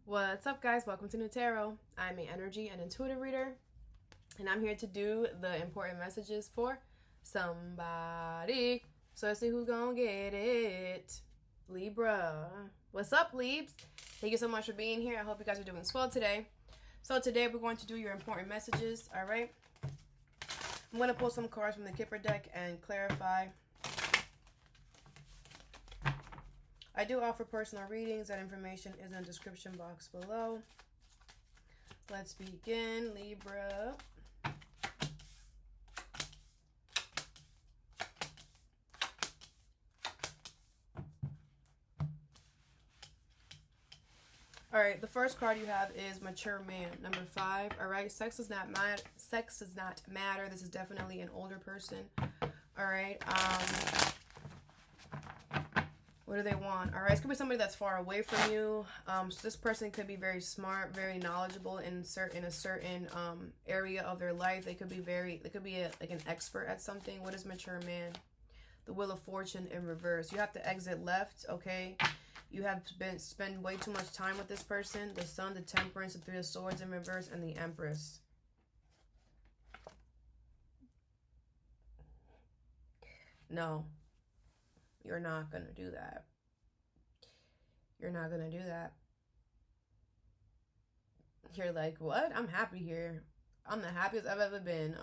What's up, guys? Welcome to Nutarot. I'm an energy and intuitive reader, and I'm here to do the important messages for somebody. So let's see who's gonna get it. Libra. What's up, Libs? Thank you so much for being here. I hope you guys are doing swell today. So today we're going to do your important messages, all right? I'm going to pull some cards from the Kipper deck and clarify. I do offer personal readings. That information is in the description box below. Let's begin, Libra. All right, the first card you have is Mature Man, number 5. All right, sex does not matter. Sex does not matter. This is definitely an older person. All right. What do they want? All right, it's gonna be somebody that's far away from you. So this person could be very smart, very knowledgeable in a certain area of their life. They could be like an expert at something. What is Mature Man? The Wheel of Fortune in reverse. You have to exit left. Okay, you have spend way too much time with this person. The Sun, the Temperance, the Three of Swords in reverse, and the Empress. No. You're not going to do that. You're not going to do that. You're like, what? I'm happy here. I'm the happiest I've ever been.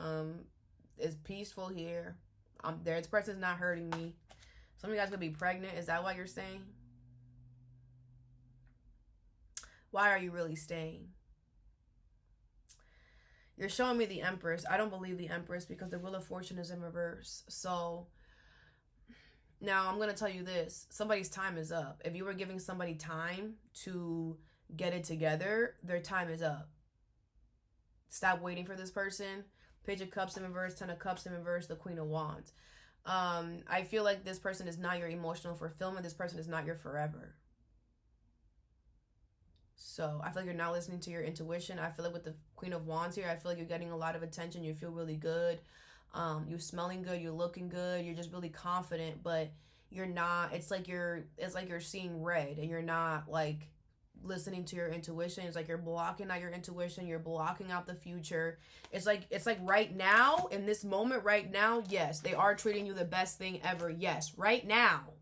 It's peaceful here. I'm there. This person's not hurting me. Some of you guys going to be pregnant. Is that what you're saying? Why are you really staying? You're showing me the Empress. I don't believe the Empress because the Wheel of Fortune is in reverse. So now, I'm going to tell you this. Somebody's time is up. If you were giving somebody time to get it together, their time is up. Stop waiting for this person. Page of Cups in reverse, Ten of Cups in reverse, the Queen of Wands. I feel like this person is not your emotional fulfillment. This person is not your forever. So I feel like you're not listening to your intuition. I feel like with the Queen of Wands here, I feel like you're getting a lot of attention. You feel really good. You're smelling good, you're looking good, you're just really confident, but you're not, it's like you're seeing red and you're not like listening to your intuition. It's like you're blocking out your intuition, you're blocking out the future. It's like right now, in this moment right now, yes, they are treating you the best thing ever. Yes, right now.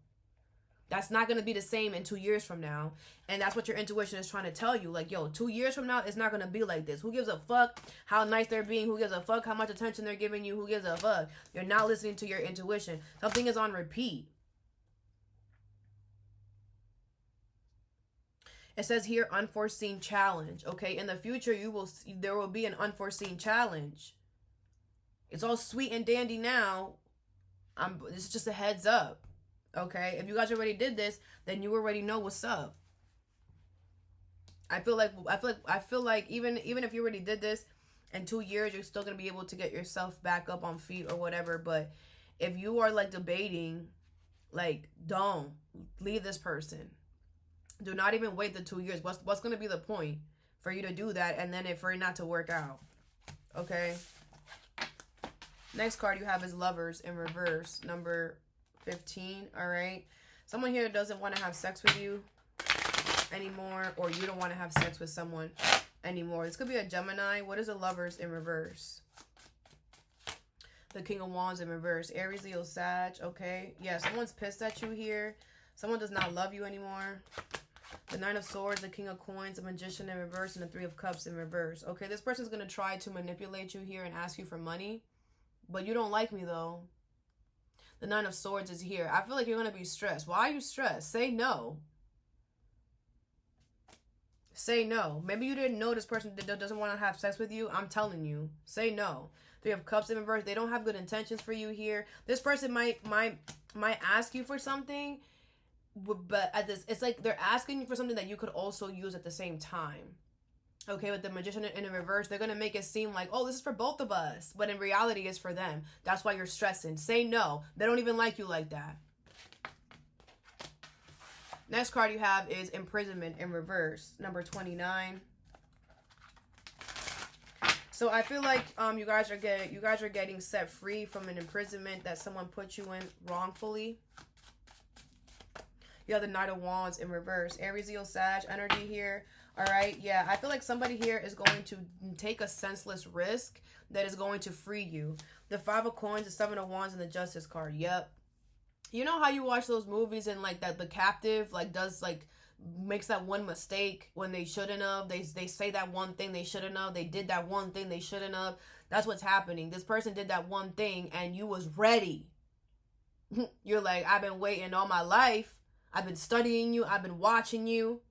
That's not going to be the same in 2 years from now. And that's what your intuition is trying to tell you. Like, yo, 2 years from now, it's not going to be like this. Who gives a fuck how nice they're being? Who gives a fuck how much attention they're giving you? Who gives a fuck? You're not listening to your intuition. Something is on repeat. It says here, unforeseen challenge. Okay, in the future, there will be an unforeseen challenge. It's all sweet and dandy now. This is just a heads up. Okay, if you guys already did this, then you already know what's up. I feel like even if you already did this in 2 years, you're still gonna be able to get yourself back up on feet or whatever. But if you are like debating, like, don't leave this person. Do not even wait the 2 years. What's gonna be the point for you to do that and then for it not to work out? Okay. Next card you have is Lovers in reverse, number 15. All right, someone here doesn't want to have sex with you anymore, or you don't want to have sex with someone anymore. This could be a Gemini. What is the Lovers in reverse? The King of Wands in reverse. Aries, Leo, Sag. Okay, yeah, someone's pissed at you here. Someone does not love you anymore. The Nine of Swords, the King of Coins, the Magician in reverse, and the Three of Cups in reverse. Okay, this person's going to try to manipulate you here and ask you for money, but you don't like me though. The Nine of Swords is here. I feel like you're going to be stressed. Why are you stressed? Say no. Say no. Maybe you didn't know this person doesn't want to have sex with you. I'm telling you. Say no. Three of Cups in reverse. They don't have good intentions for you here. This person might ask you for something, but it's like they're asking you for something that you could also use at the same time. Okay, with the Magician in a reverse, they're going to make it seem like, oh, this is for both of us. But in reality, it's for them. That's why you're stressing. Say no. They don't even like you like that. Next card you have is Imprisonment in reverse, number 29. So I feel like you guys are getting set free from an imprisonment that someone put you in wrongfully. You have the Knight of Wands in reverse. Aries, Leo, Sag energy here. All right. Yeah, I feel like somebody here is going to take a senseless risk that is going to free you. The Five of Coins, the Seven of Wands, and the Justice card. Yep. You know how you watch those movies and like that the captive like does like makes that one mistake when they shouldn't have. They say that one thing they shouldn't have. They did that one thing they shouldn't have. That's what's happening. This person did that one thing and you was ready. You're like, I've been waiting all my life. I've been studying you. I've been watching you.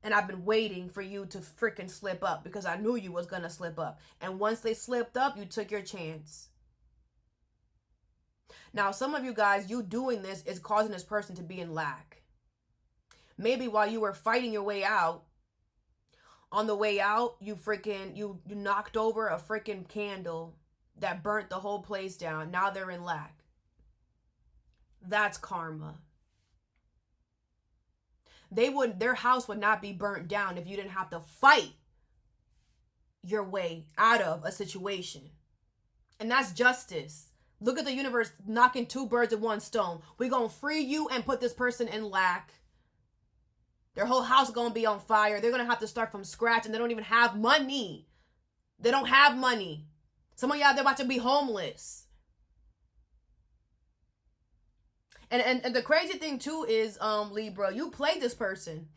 And I've been waiting for you to freaking slip up because I knew you was going to slip up. And once they slipped up, you took your chance. Now, some of you guys, you doing this is causing this person to be in lack. Maybe while you were fighting your way out, on the way out, you knocked over a freaking candle that burnt the whole place down. Now they're in lack. That's karma. Their house would not be burnt down if you didn't have to fight your way out of a situation. And that's justice. Look at the universe knocking two birds with one stone. We're going to free you and put this person in lack. Their whole house is going to be on fire. They're going to have to start from scratch and they don't even have money. They don't have money. Some of y'all, they're about to be homeless. And the crazy thing too is, Libra, you played this person.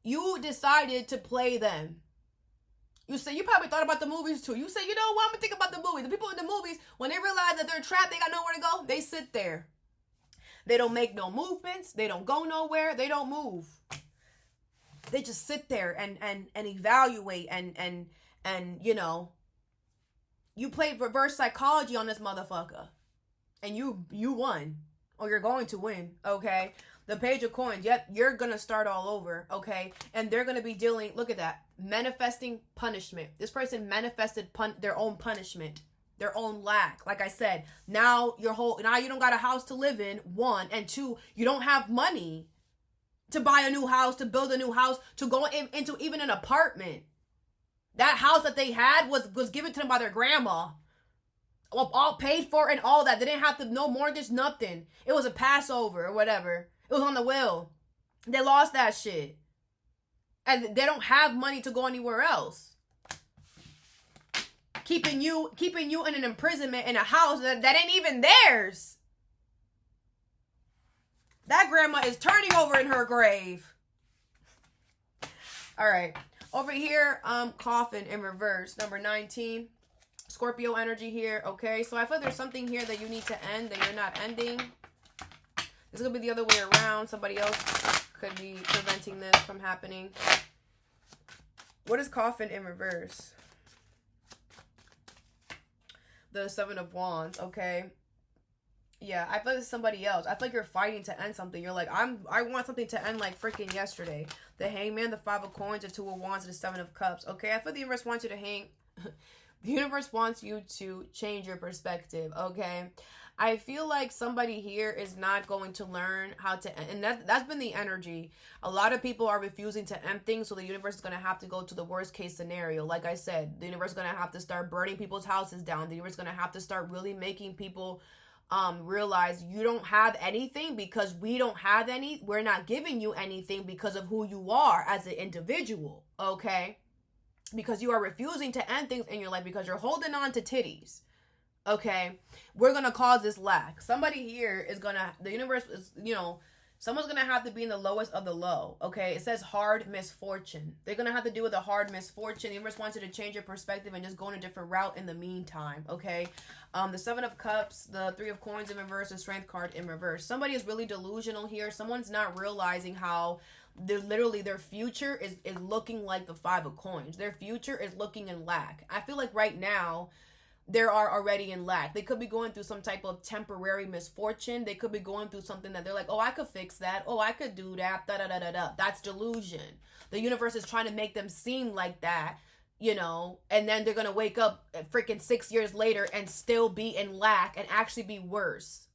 You decided to play them. You probably thought about the movies too. You say, you know what, I'm gonna think about the movies. The people in the movies, when they realize that they're trapped, they got nowhere to go, they sit there. They don't make no movements. They don't go nowhere. They don't move. They just sit there and evaluate and you know, you played reverse psychology on this motherfucker. And you won. Or you're going to win, okay? The Page of Coins, yep, you're going to start all over, okay? And they're going to be dealing, look at that, manifesting punishment. This person manifested their own punishment, their own lack. Like I said, now you don't got a house to live in, one. And two, you don't have money to buy a new house, to build a new house, to go into even an apartment. That house that they had was given to them by their grandma. All paid for and all that. They didn't have no mortgage, nothing. It was a Passover or whatever. It was on the will. They lost that shit. And they don't have money to go anywhere else. Keeping you in an imprisonment in a house that ain't even theirs. That grandma is turning over in her grave. All right. Over here, coffin in reverse. Number 19. Scorpio energy here, okay? So I feel there's something here that you need to end that you're not ending. This is going to be the other way around. Somebody else could be preventing this from happening. What is coffin in reverse? The Seven of Wands, okay? Yeah, I feel it's somebody else. I feel like you're fighting to end something. You're like, I want something to end like freaking yesterday. The Hangman, the Five of Coins, the Two of Wands, and the Seven of Cups, okay? I feel the universe wants you to hang... The universe wants you to change your perspective, okay? I feel like somebody here is not going to learn how to, and that's been the energy. A lot of people are refusing to end things, so the universe is going to have to go to the worst case scenario. Like I said, the universe is going to have to start burning people's houses down. The universe is going to have to start really making people realize you don't have anything because we don't have any. We're not giving you anything because of who you are as an individual, okay? Because you are refusing to end things in your life because you're holding on to titties. Okay? We're going to cause this lack. Somebody here is going to, the universe is, you know, someone's going to have to be in the lowest of the low. Okay? It says hard misfortune. They're going to have to deal with a hard misfortune. The universe wants you to change your perspective and just go in a different route in the meantime. Okay? The Seven of Cups, the Three of Coins in reverse, the Strength card in reverse. Somebody is really delusional here. Someone's not realizing how their future is looking like the Five of Coins. Their future is looking in lack. I feel like right now they are already in lack. They could be going through some type of temporary misfortune. They could be going through something that they're like, oh, I could fix that. Oh, I could do that. Da da da da da. That's delusion. The universe is trying to make them seem like that, you know, and then they're gonna wake up freaking 6 years later and still be in lack and actually be worse.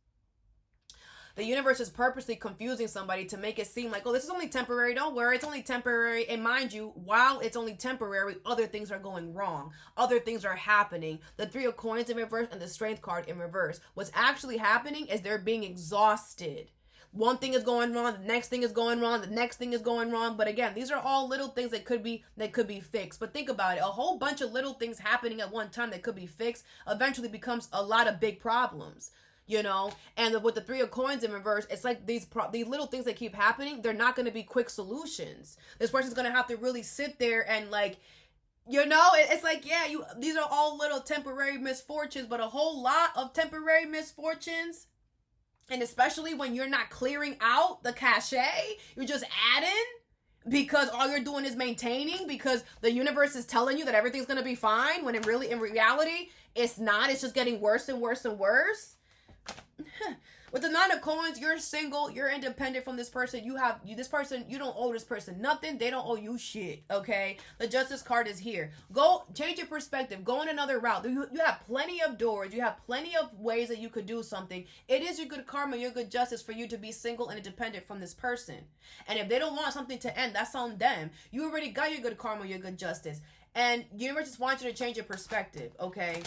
The universe is purposely confusing somebody to make it seem like, oh, this is only temporary. Don't worry, it's only temporary. And mind you, while it's only temporary, other things are going wrong. Other things are happening. The Three of Coins in reverse and the Strength card in reverse. What's actually happening is they're being exhausted. one thing is going wrong, the next thing is going wrong, the next thing is going wrong. But again, these are all little things that could be fixed. But think about it, a whole bunch of little things happening at one time that could be fixed eventually becomes a lot of big problems. You know, and with the Three of Coins in reverse, it's like these little things that keep happening, they're not going to be quick solutions. This person's going to have to really sit there and like, you know, it's like, yeah, these are all little temporary misfortunes, but a whole lot of temporary misfortunes. And especially when you're not clearing out the cachet, you're just adding because all you're doing is maintaining because the universe is telling you that everything's going to be fine when in reality, it's not. It's just getting worse and worse and worse. With the Nine of Coins, you're single, you're independent from this person. You don't owe this person nothing. They don't owe you shit, okay? The Justice card is here. Go, change your perspective. Go in another route. You have plenty of doors. You have plenty of ways that you could do something. It is your good karma, your good justice for you to be single and independent from this person. And if they don't want something to end, that's on them. You already got your good karma, your good justice. And the universe just wants you to change your perspective, okay?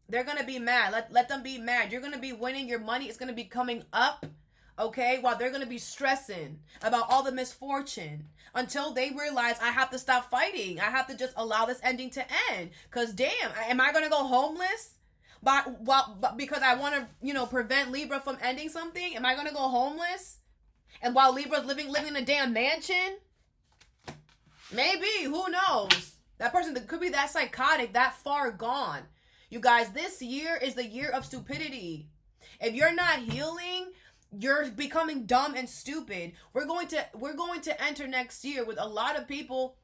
They're going to be mad. Let them be mad. You're going to be winning. Your money is going to be coming up, okay? While they're going to be stressing about all the misfortune until they realize I have to stop fighting. I have to just allow this ending to end. Because damn, am I going to go homeless? Because I want to, you know, prevent Libra from ending something? Am I going to go homeless? And while Libra's living in a damn mansion? Maybe. Who knows? That person that could be that psychotic, that far gone. You guys, this year is the year of stupidity. If you're not healing, you're becoming dumb and stupid. We're going to enter next year with a lot of people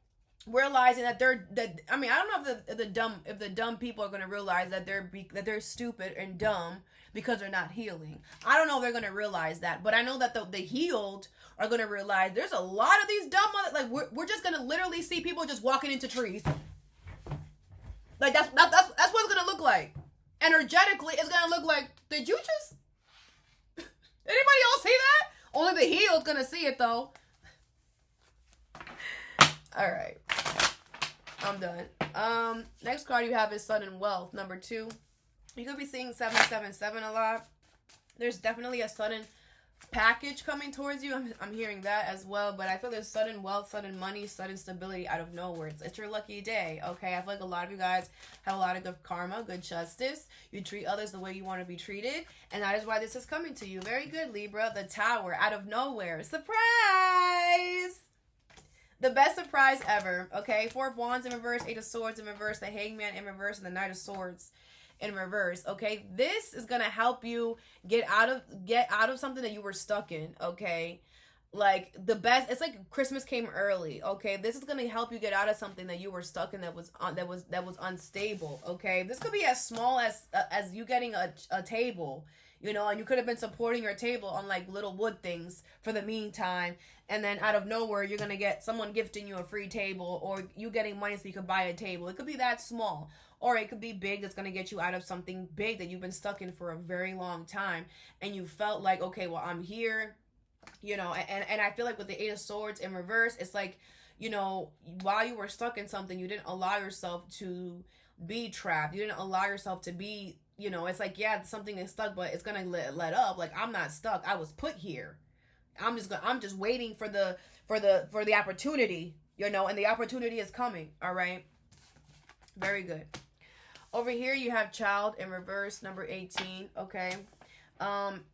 realizing that I don't know if the dumb people are going to realize that they're stupid and dumb because they're not healing. I don't know if they're going to realize that, but I know that the healed are going to realize there's a lot of these dumb we're just going to literally see people just walking into trees. Like, that's what it's going to look like. Energetically, it's going to look like, did you just... Anybody else see that? Only the healed's going to see it, though. All right. I'm done. Next card you have is Sun and Wealth, number 2. You could be seeing 777 a lot. There's definitely a sudden package coming towards you. I'm hearing that as well, but I feel there's sudden wealth, sudden money, sudden stability out of nowhere. It's your lucky day, okay? I feel like a lot of you guys have a lot of good karma, good justice. You treat others the way you want to be treated, and that is why this is coming to you. Very good, Libra. The Tower, out of nowhere. Surprise! The best surprise ever, okay? 4 of Wands in reverse, 8 of Swords in reverse, the Hangman in reverse, and the Knight of Swords in reverse, okay? This is gonna help you get out of something that you were stuck in, okay? Like, the best, it's like Christmas came early, okay? This is gonna help you get out of something that you were stuck in that was unstable, okay? This could be as small as you getting a table, you know, and you could have been supporting your table on like little wood things for the meantime, and then out of nowhere you're gonna get someone gifting you a free table, or you getting money so you could buy a table. It could be that small. Or it could be big, that's going to get you out of something big that you've been stuck in for a very long time. And you felt like, okay, well, I'm here, you know. And I feel like with the 8 of Swords in reverse, it's like, you know, while you were stuck in something, you didn't allow yourself to be trapped. You didn't allow yourself to be, you know, it's like, yeah, something is stuck, but it's going to let up. Like, I'm not stuck. I was put here. I'm just waiting for the opportunity, you know, and the opportunity is coming. All right. Very good. Over here, you have Child in reverse, number 18, okay?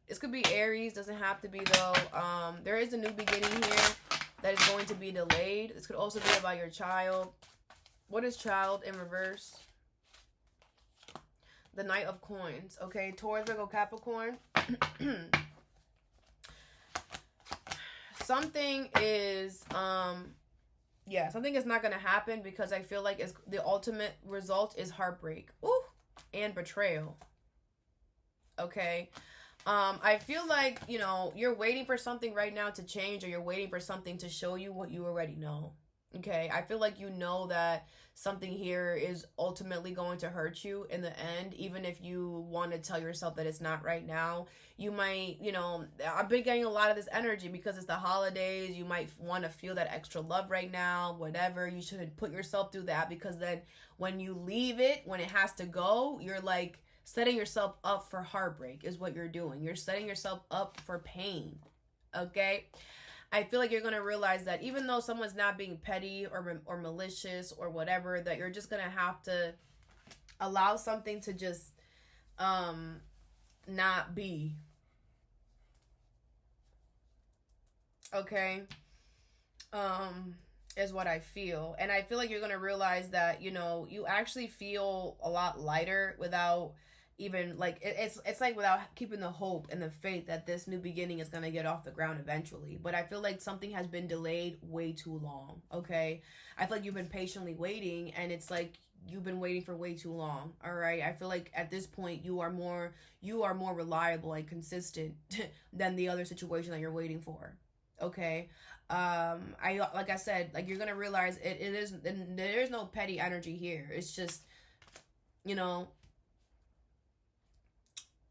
This could be Aries, doesn't have to be, though. There is a new beginning here that is going to be delayed. This could also be about your child. What is Child in reverse? The Knight of Coins, okay? Taurus, Virgo, Capricorn. Something is, something is not going to happen because I feel like the ultimate result is heartbreak. Ooh, and betrayal. Okay. I feel like, you know, you're waiting for something right now to change, or you're waiting for something to show you what you already know. Okay. I feel like you know that something here is ultimately going to hurt you in the end, even if you want to tell yourself that it's not right now. You might, you know, I've been getting a lot of this energy because it's the holidays. You might want to feel that extra love right now, whatever. You should put yourself through that, because then when you leave it, when it has to go, you're like setting yourself up for heartbreak is what you're doing. You're setting yourself up for pain. Okay? I feel like you're going to realize that even though someone's not being petty or malicious or whatever, that you're just going to have to allow something to just not be. Okay? Is what I feel. And I feel like you're going to realize that, you know, you actually feel a lot lighter without even like it's like without keeping the hope and the faith that this new beginning is going to get off the ground eventually. But I feel like something has been delayed way too long. Okay? I feel like you've been patiently waiting, and it's like you've been waiting for way too long. All right? I feel like at this point you are more reliable and consistent than the other situation that you're waiting for. Okay? Like I said, like, you're going to realize there is no petty energy here. It's just, you know,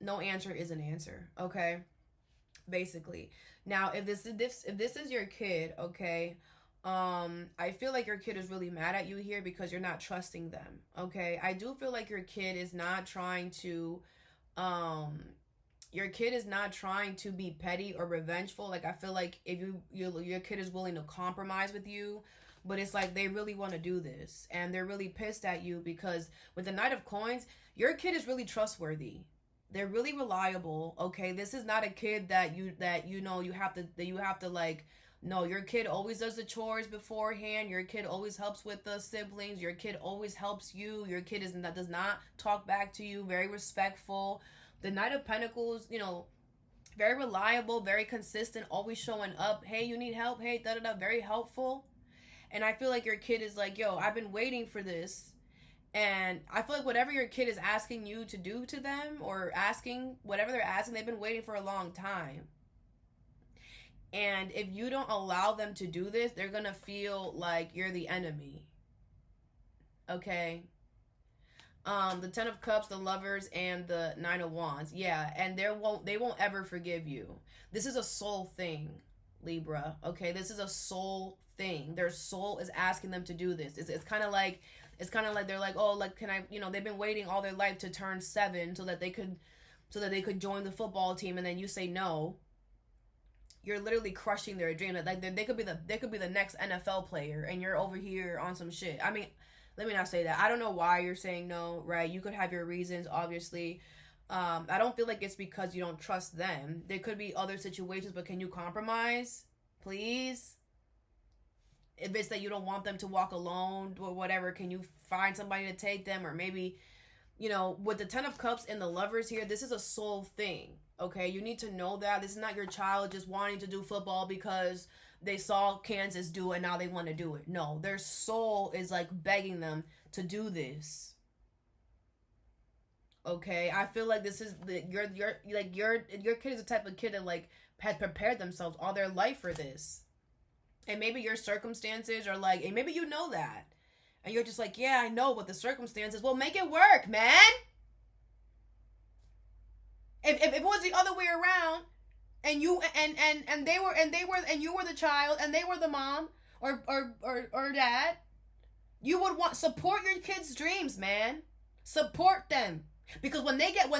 no answer is an answer. Okay? Basically. Now, if this is your kid, okay, I feel like your kid is really mad at you here because you're not trusting them. Okay? I do feel like your kid is not trying to be petty or revengeful. Like, I feel like if your kid is willing to compromise with you, but it's like they really want to do this and they're really pissed at you because with the Knight of Coins, your kid is really trustworthy. They're really reliable. Okay, this is not a kid that you have to like. No, your kid always does the chores beforehand. Your kid always helps with the siblings. Your kid always helps you. Your kid does not talk back to you. Very respectful. The Knight of Pentacles, you know, very reliable, very consistent, always showing up. Hey, you need help? Hey, da-da-da, very helpful. And I feel like your kid is like, yo, I've been waiting for this. And I feel like whatever your kid is asking you to do to them, or whatever they're asking, they've been waiting for a long time. And if you don't allow them to do this, they're going to feel like you're the enemy. Okay? The Ten of Cups, the Lovers, and the Nine of Wands. Yeah, and they won't ever forgive you. This is a soul thing, Libra. Okay, this is a soul thing. Their soul is asking them to do this. It's kind of like they're like, oh, like, can I? You know, they've been waiting all their life to turn 7 so that they could join the football team, and then you say no. You're literally crushing their dream. Like, they could be the next NFL player, and you're over here on some shit. I mean, let me not say that. I don't know why you're saying no, right? You could have your reasons, obviously. I don't feel like it's because you don't trust them. There could be other situations, but can you compromise? Please? If it's that you don't want them to walk alone or whatever, can you find somebody to take them? Or maybe, you know, with the Ten of Cups and the Lovers here, this is a soul thing, okay? You need to know that. This is not your child just wanting to do football because they saw Kansas do it and now they want to do it. No, their soul is like begging them to do this. Okay, I feel like this is your kid is the type of kid that like had prepared themselves all their life for this. And maybe your circumstances are like, and maybe you know that. And you're just like, yeah, I know, but the circumstances, well, make it work, man. If it was the other way around, and you and you were the child and they were the mom or dad, you would support your kids' dreams, man. Support them. Because when they get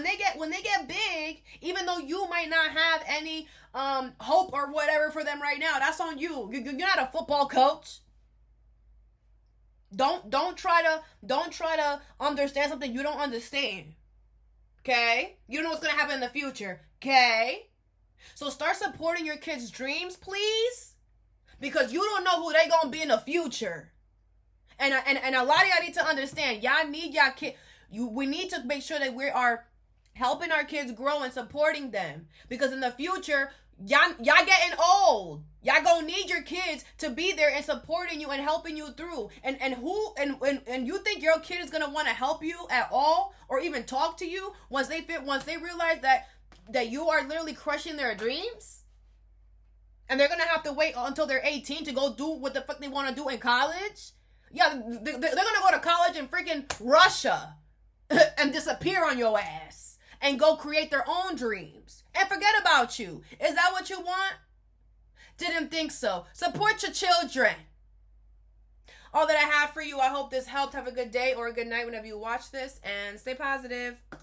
big, even though you might not have any hope or whatever for them right now, that's on you. You're not a football coach. Don't try to understand something you don't understand. Okay? You don't know what's gonna happen in the future. Okay? So start supporting your kids' dreams, please, because you don't know who they gonna be in the future. And a lot of y'all need to understand. Y'all need y'all kids. We need to make sure that we are helping our kids grow and supporting them, because in the future, y'all getting old. Y'all gonna need your kids to be there and supporting you and helping you through. And you think your kid is gonna want to help you at all or even talk to you once they realize that you are literally crushing their dreams, and they're gonna have to wait until they're 18 to go do what the fuck they want to do in college? Yeah, they're gonna go to college in freaking Russia and disappear on your ass and go create their own dreams and forget about you. Is that what you want? Didn't think so. Support your children. All that I have for you. I hope this helped. Have a good day or a good night whenever you watch this, and stay positive.